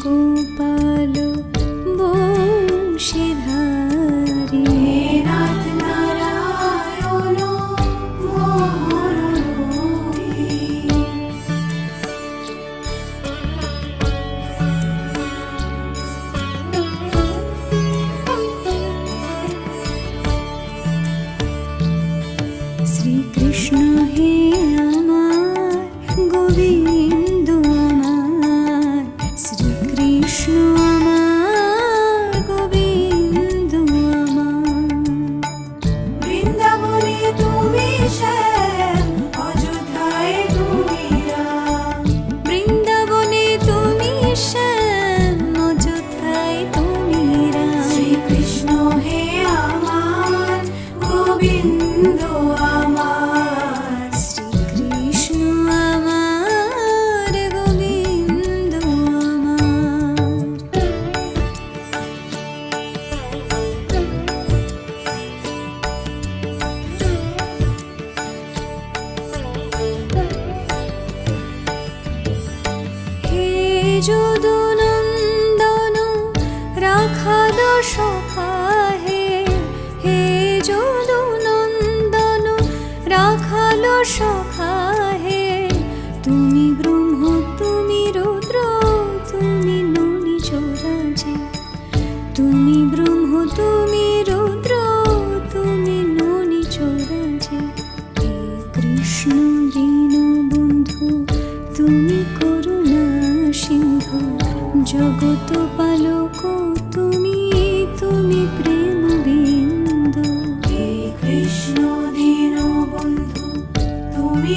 গোপাল বংশীধারী হে নাথ নারায়ণ মোহনরূপী। শ্রীকৃষ্ণ হে আমার গোবিন্দ আমার, শ্রীকৃষ্ণ আমার গোবিন্দ আমার। বৃন্দাবনে তুমি শ্যাম, অযোধ্যায় তুমি রাম। বৃন্দাবনে তুমি শ্যাম, অযোধ্যায় তুমি রাম। শ্রীকৃষ্ণ হে আমার গোবিন্দ আমার, শ্রীকৃষ্ণ আমার গোবিন্দ আমার। হে যদুনন্দন রাখাল সখা হে, হে যদুনন্দন রাখাল সখা হে। তুমি ব্রহ্ম তুমি রুদ্র তুমি ননীচরাজি। তুমি ব্রহ্ম তুমি রুদ্র তুমি ননীচরাজি। হে কৃষ্ণ দীনবন্ধু তুমি করুণা সিন্ধু। জগত পালক তুমি তুমি প্রেম বিন্দু। হে কৃষ্ণ দীনবন্ধু তুমি